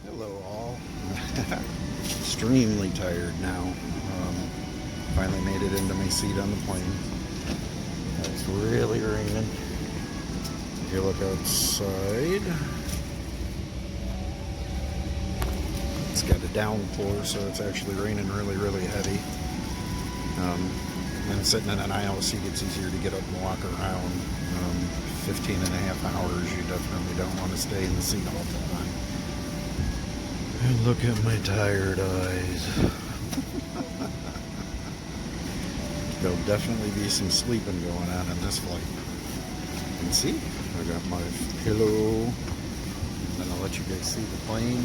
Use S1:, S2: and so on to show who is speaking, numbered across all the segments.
S1: Hello all. Extremely tired now. Finally made it into my seat on the plane. It's really raining. If you look outside, it's got a downpour, so it's actually raining really, really heavy. And sitting in an aisle seat, it's easier to get up and walk around. 15 and a half hours, you definitely don't want to stay in the seat all the time. And look at my tired eyes. There'll definitely be some sleeping going on in this flight. And see, I got my pillow. Then I'll let you guys see the plane.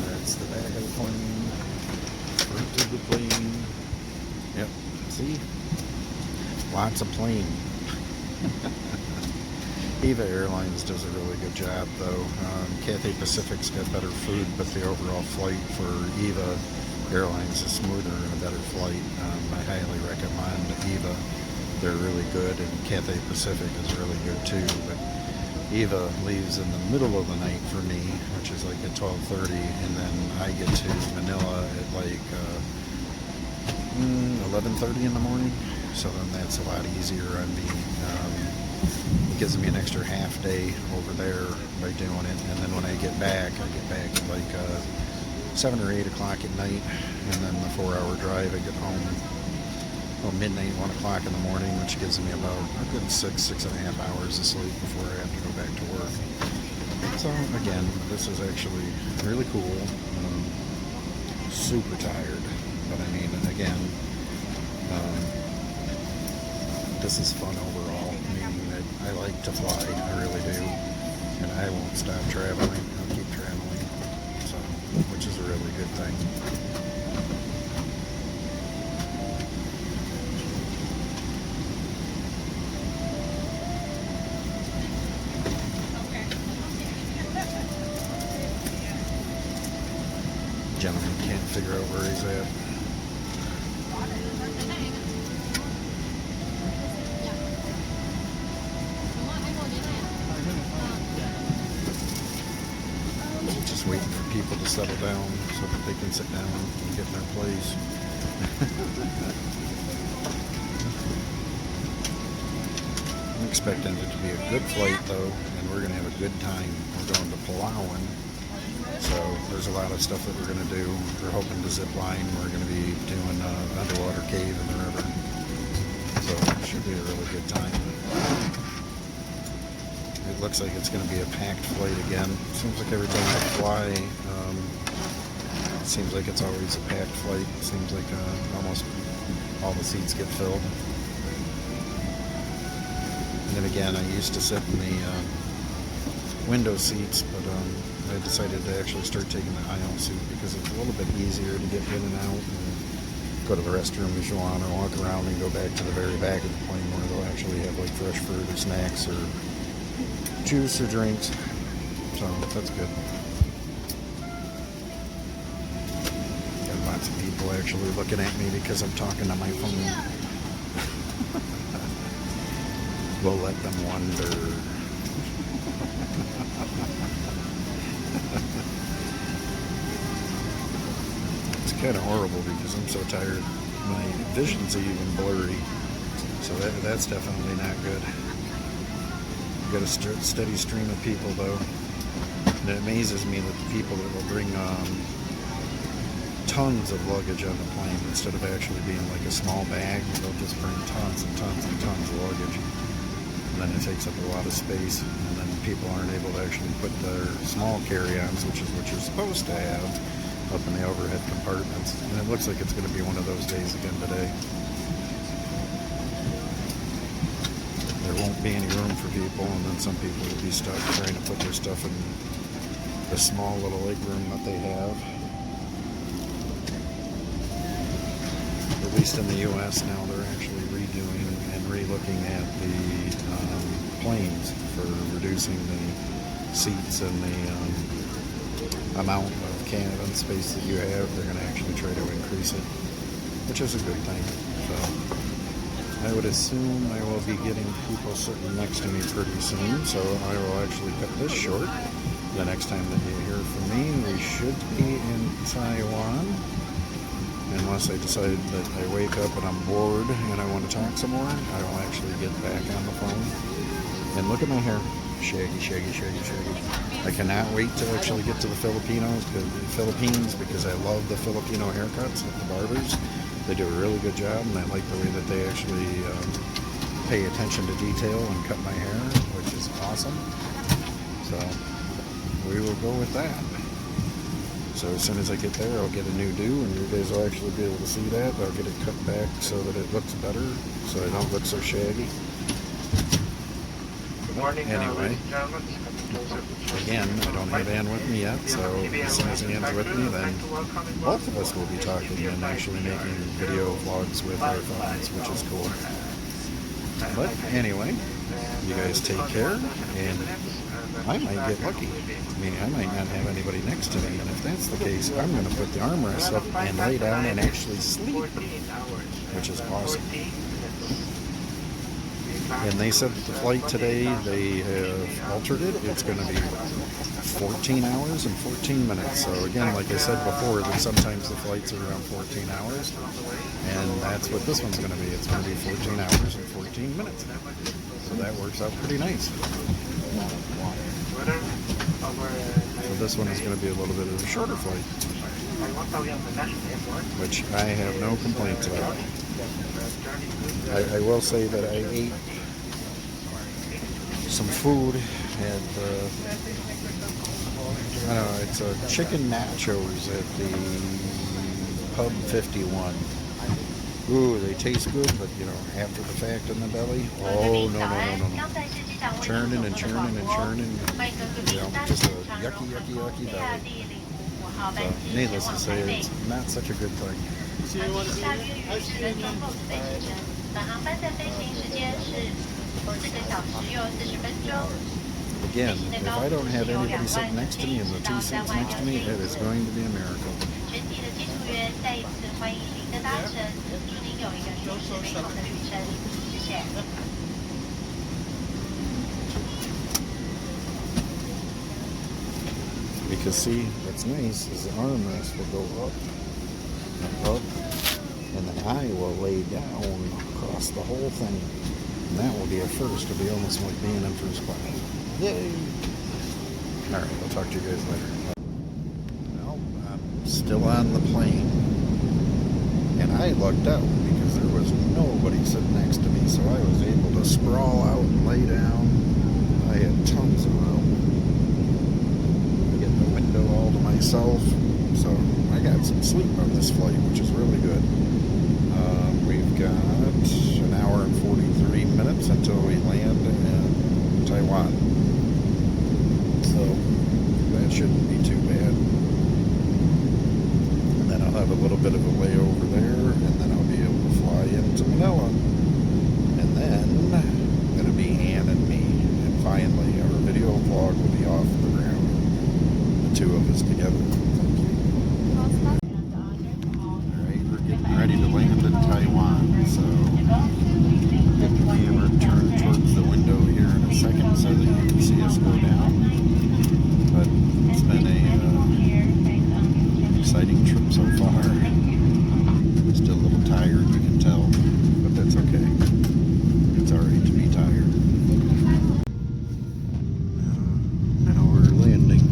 S1: That's the back of the plane. Front of the plane. Yep, see? Lots of plane. Eva Airlines does a really good job, though. Cathay Pacific's got better food, but the overall flight for Eva Airlines is smoother and a better flight. I highly recommend Eva. They're really good, and Cathay Pacific is really good too. But Eva leaves in the middle of the night for me, which is like at 12:30, and then I get to Manila at like 11:30 in the morning. So then that's a lot easier on me. It gives me an extra half day over there by doing it, and then when I get back at like 7 or 8 o'clock at night, and then the 4-hour drive. I get home midnight, 1 o'clock in the morning, which gives me about a good 6.5 hours of sleep before I have to go back to work. So again, this is actually really cool. Super tired, but I mean, again, this is fun overall. Meaning that I like to fly, I really do, and I won't stop traveling. I'll keep traveling, so which is a really good thing. Gentleman can't figure out where he's at. Just waiting for people to settle down so that they can sit down and get in their place. I'm expecting it to be a good flight though, and we're going to have a good time. We're going to Palawan, so there's a lot of stuff that we're going to do. We're hoping to zip line. We're going to be doing an underwater cave in the river, so it should be a really good time. It looks like it's going to be a packed flight again. Seems like every time I fly, it seems like it's always a packed flight. It seems like almost all the seats get filled. And then again, I used to sit in the window seats, but I decided to actually start taking the aisle seat because it's a little bit easier to get in and out and go to the restroom if you want, or walk around and go back to the very back of the plane where they'll actually have like fresh fruit or snacks or juice or drinks, so that's good. Got lots of people actually looking at me because I'm talking to my phone. We'll let them wonder. It's kind of horrible because I'm so tired. My vision's even blurry, so that's definitely not good. Got a steady stream of people though, and it amazes me that the people that will bring tons of luggage on the plane instead of actually being like a small bag, they'll just bring tons and tons and tons of luggage, and then it takes up a lot of space, and then people aren't able to actually put their small carry-ons, which is what you're supposed to have, up in the overhead compartments, and it looks like it's going to be one of those days again today. There won't be any room for people, and then some people will be stuck trying to put their stuff in the small little leg room that they have. At least in the U.S. now, they're actually redoing and re-looking at the planes for reducing the seats and the amount of cabin space that you have. They're going to actually try to increase it, which is a good thing. So I would assume I will be getting people sitting next to me pretty soon, so I will actually cut this short the next time that you hear from me, we should be in Taiwan. Unless I decide that I wake up and I'm bored and I want to talk some more, I will actually get back on the phone. And look at my hair. Shaggy, shaggy, shaggy, shaggy. I cannot wait to actually get to the Philippines because I love the Filipino haircuts at the barbers. They do a really good job, and I like the way that they actually pay attention to detail and cut my hair, which is awesome. So we will go with that. So as soon as I get there, I'll get a new do, and you guys will actually be able to see that. I'll get it cut back so that it looks better, so I don't look so shaggy.
S2: Good morning,
S1: anyway, again, I don't have Ann with me yet, so as soon as Ann's with me, then both of us will be talking and actually making video vlogs with our phones, which is cool. But anyway, you guys take care, and I might get lucky. I mean, I might not have anybody next to me, and if that's the case, I'm going to put the armrest up and lay down and actually sleep, which is awesome. And they said that the flight today, they have altered it. It's going to be 14 hours and 14 minutes. So again, like I said before, that sometimes the flights are around 14 hours. And that's what this one's going to be. It's going to be 14 hours and 14 minutes. So that works out pretty nice. So this one is going to be a little bit of a shorter flight, which I have no complaints about. I will say that I ate some food at I don't know, it's a chicken nachos at the Pub 51. Ooh, they taste good, but you know, after the fact in the belly, oh no. Churning and churning and churning, you know, just a yucky belly. So, needless to say, it's not such a good thing. Again, if I don't have anybody sitting next to me in the two seats next to me, it is going to be a miracle. Because see, what's nice is the armrest will go up and up, and then I will lay down across the whole thing. And that will be a first. It'll be almost like being in first class. Yay! Alright, I'll talk to you guys later. Well, I'm still on the plane. And I lucked out because there was nobody sitting next to me, so I was able to sprawl out and lay down. I had tons of room. I get the window all to myself. So I got some sleep on this flight, which is really good. We've got an hour and 43 minutes until we land in Taiwan. So that shouldn't be too bad. And then I'll have a little bit of a layover there, and then I'll be able to fly into Manila. And then it'll be Ann and me. And finally, our video vlog will be off the ground. The two of us together. Ready to land in Taiwan, so get the camera turned towards the window here in a second so that you can see us go down. But it's been a exciting trip so far. I'm still a little tired, you can tell, but that's okay. It's alright to be tired. Now we're landing.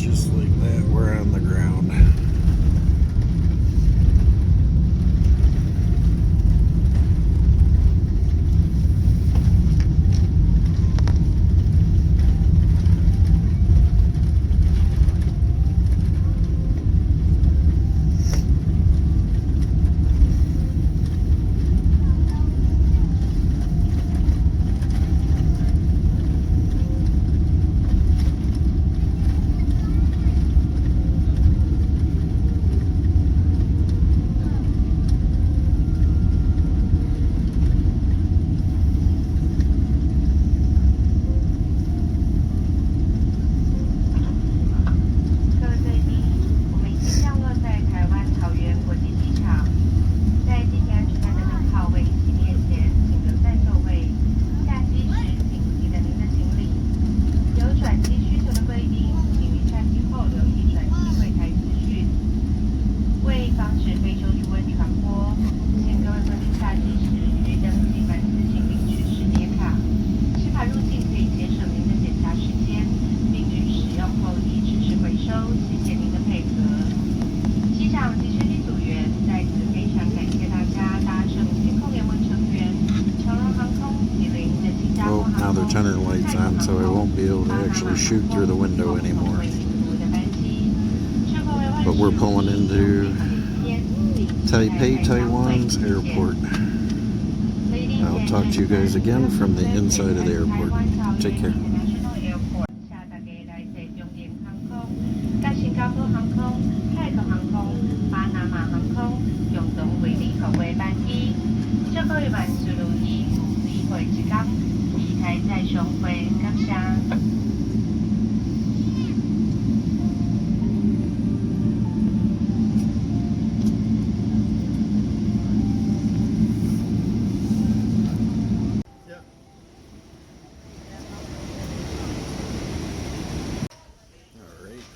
S1: Just like that, we're on the ground. Now they're turning lights on, so I won't be able to actually shoot through the window anymore. But we're pulling into Taipei, Taiwan's airport. I'll talk to you guys again from the inside of the airport. Take care.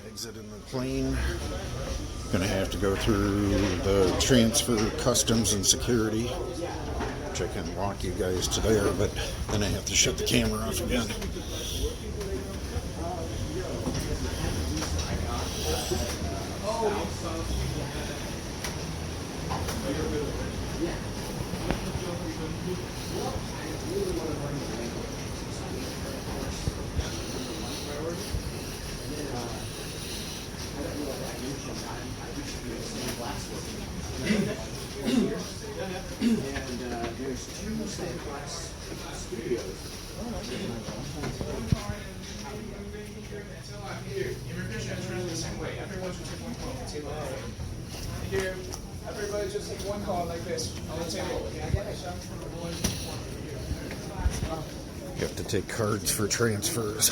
S1: Exiting the plane. Gonna have to go through the transfer, customs, and security, which I can walk you guys to there, but then I have to shut the camera off again.
S2: There's two stained glass studios.
S3: Immigration is running the same way. Everyone should take one call at the table. Thank you. Everybody just take one call like this on the table.
S1: You have to take cards for transfers.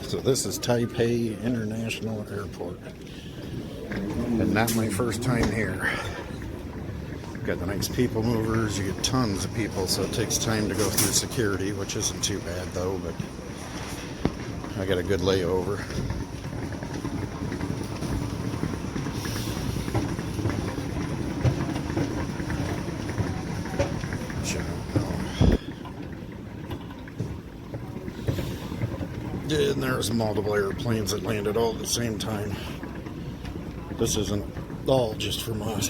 S1: So this is Taipei International Airport. And not my first time here. Got the nice people movers, you get tons of people, so it takes time to go through security, which isn't too bad though, but I got a good layover. And there's multiple airplanes that landed all at the same time. This isn't all just from us.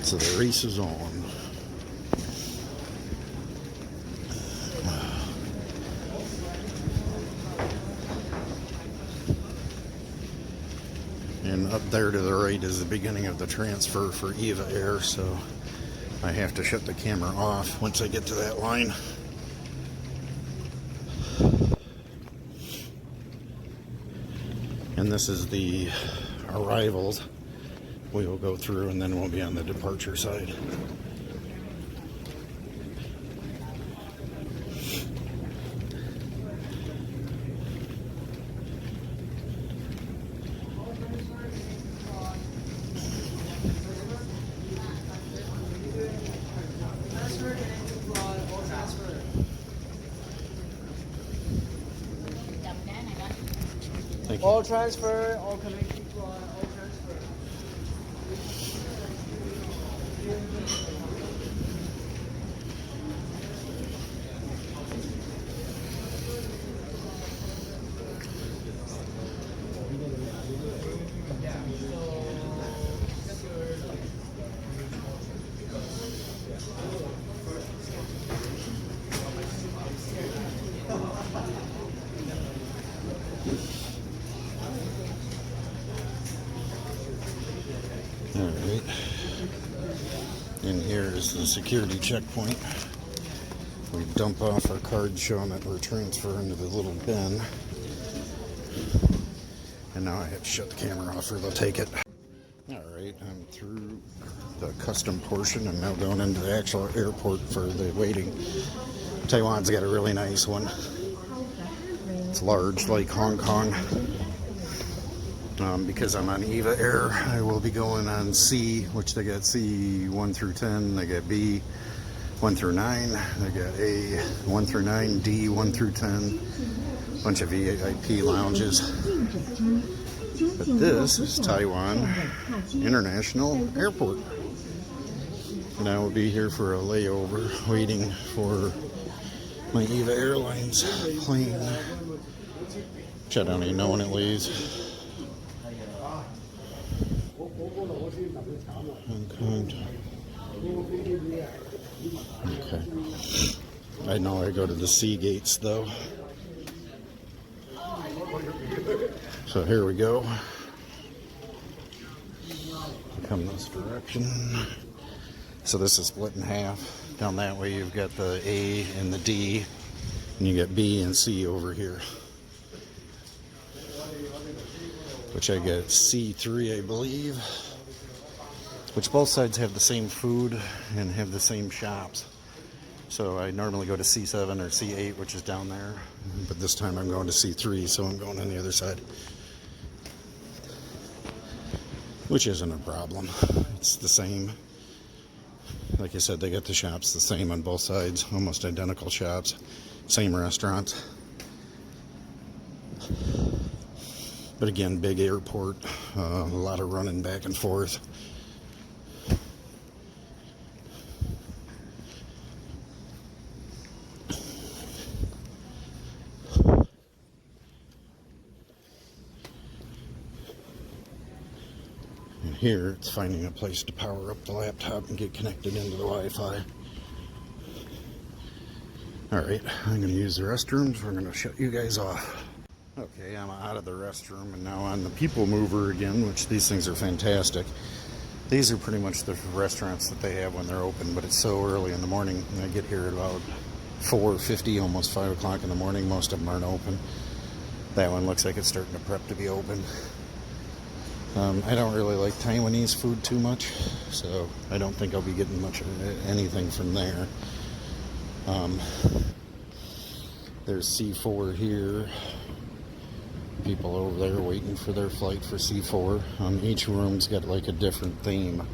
S1: So the race is on. And up there to the right is the beginning of the transfer for Eva Air, so I have to shut the camera off once I get to that line. And this is the arrivals we will go through, and then we'll be on the departure side. Thank Thank you.
S2: All transfer, all connecting to all transfer.
S1: All right. And here is the security checkpoint. We dump off our card showing that we're transferring to the little bin. And now I have to shut the camera off or they'll take it. All right, I'm through the custom portion. I'm now going into the actual airport for the waiting. Taiwan's got a really nice one. It's large, like Hong Kong. Because I'm on EVA Air, I will be going on C, which they got C 1 through 10, they got B 1 through 9, they got A 1 through 9, D 1 through 10, bunch of VIP lounges. But this is Taiwan International Airport. And I will be here for a layover, waiting for my EVA Airlines plane, which I don't even know when it leaves. Okay. I know I go to the C gates though. So here we go. Come this direction. So this is split in half. Down that way you've got the A and the D, and you get B and C over here. Which I get C3, I believe. Which both sides have the same food and have the same shops. So I normally go to C7 or C8, which is down there. But this time I'm going to C3, so I'm going on the other side. Which isn't a problem. It's the same. Like I said, they got the shops the same on both sides. Almost identical shops. Same restaurants. But again, big airport. A lot of running back and forth. Here, it's finding a place to power up the laptop and get connected into the Wi-Fi. Alright, I'm going to use the restrooms. We're going to shut you guys off. Okay, I'm out of the restroom and now on the people mover again, which these things are fantastic. These are pretty much the restaurants that they have when they're open, but it's so early in the morning. And I get here at about 4:50, almost 5 o'clock in the morning. Most of them aren't open. That one looks like it's starting to prep to be open. I don't really like Taiwanese food too much, so I don't think I'll be getting much of anything from there. There's C4 here. People over there waiting for their flight for C4. Each room's got like a different theme.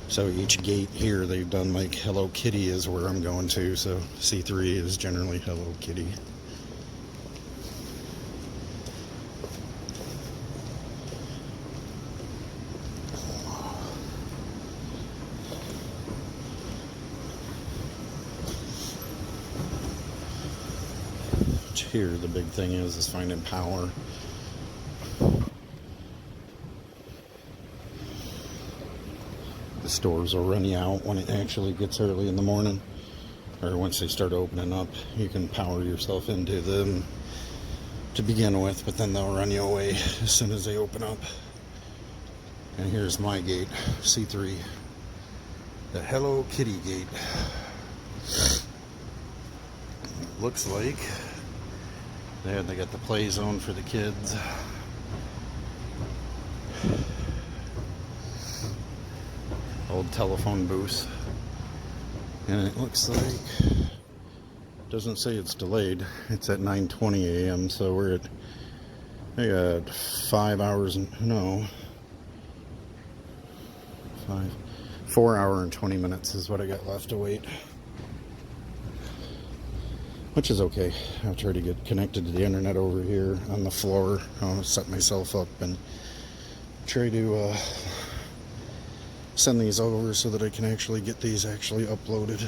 S1: So each gate here, they've done like Hello Kitty is where I'm going to, so C3 is generally Hello Kitty. Here the big thing is finding power. The stores will run you out when it actually gets early in the morning, or once they start opening up. You can power yourself into them to begin with, but then they'll run you away as soon as they open up. And here's my gate, C3, the Hello Kitty gate. Looks like there they got the play zone for the kids. Old telephone booth. And it looks like, doesn't say it's delayed. It's at 9:20 a.m. So we're at, I got 5 hours, no, 4 hour and 20 minutes is what I got left to wait. which is okay. I'll try to get connected to the internet over here on the floor. I'll set myself up and try to send these over so that I can actually get these actually uploaded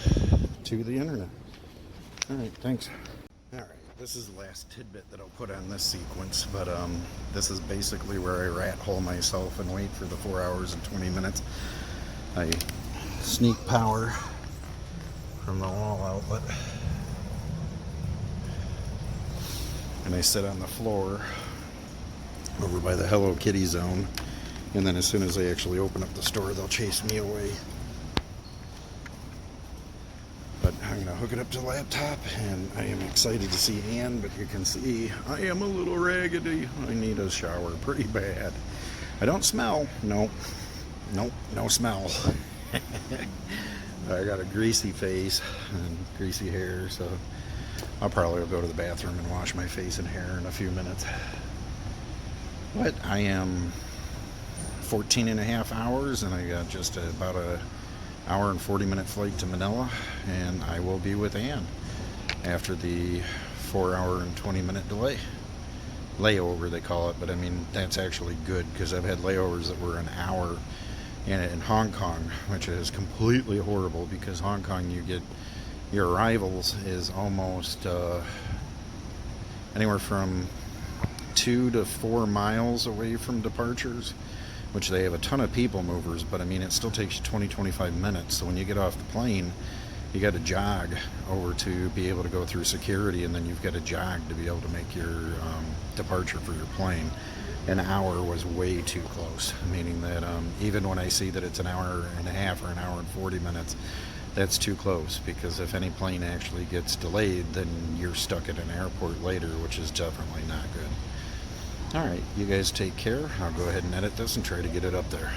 S1: to the internet. All right, thanks. All right, this is the last tidbit that I'll put on this sequence, but this is basically where I rat hole myself and wait for the 4 hours and 20 minutes. I sneak power from the wall outlet, and I sit on the floor over by the Hello Kitty zone, and then as soon as I actually open up the store, they'll chase me away. But I'm going to hook it up to the laptop, and I am excited to see Ann, but you can see I am a little raggedy. I need a shower pretty bad. I don't smell. Nope, no smell. I got a greasy face and greasy hair, so I'll probably go to the bathroom and wash my face and hair in a few minutes. But I am 14 and a half hours, and I got just about a hour and 40-minute flight to Manila, and I will be with Ann after the 4 hour and 20-minute delay. Layover, they call it, but I mean, that's actually good, because I've had layovers that were an hour in Hong Kong, which is completely horrible, because Hong Kong, you get your arrivals is almost anywhere from 2 to 4 miles away from departures, which they have a ton of people movers, but I mean, it still takes you 20-25 minutes. So when you get off the plane, you got to jog over to be able to go through security, and then you've got to jog to be able to make your departure for your plane. An hour was way too close, meaning that even when I see that it's an hour and a half or an hour and 40 minutes, that's too close, because if any plane actually gets delayed, then you're stuck at an airport later, which is definitely not good. All right, you guys take care. I'll go ahead and edit this and try to get it up there.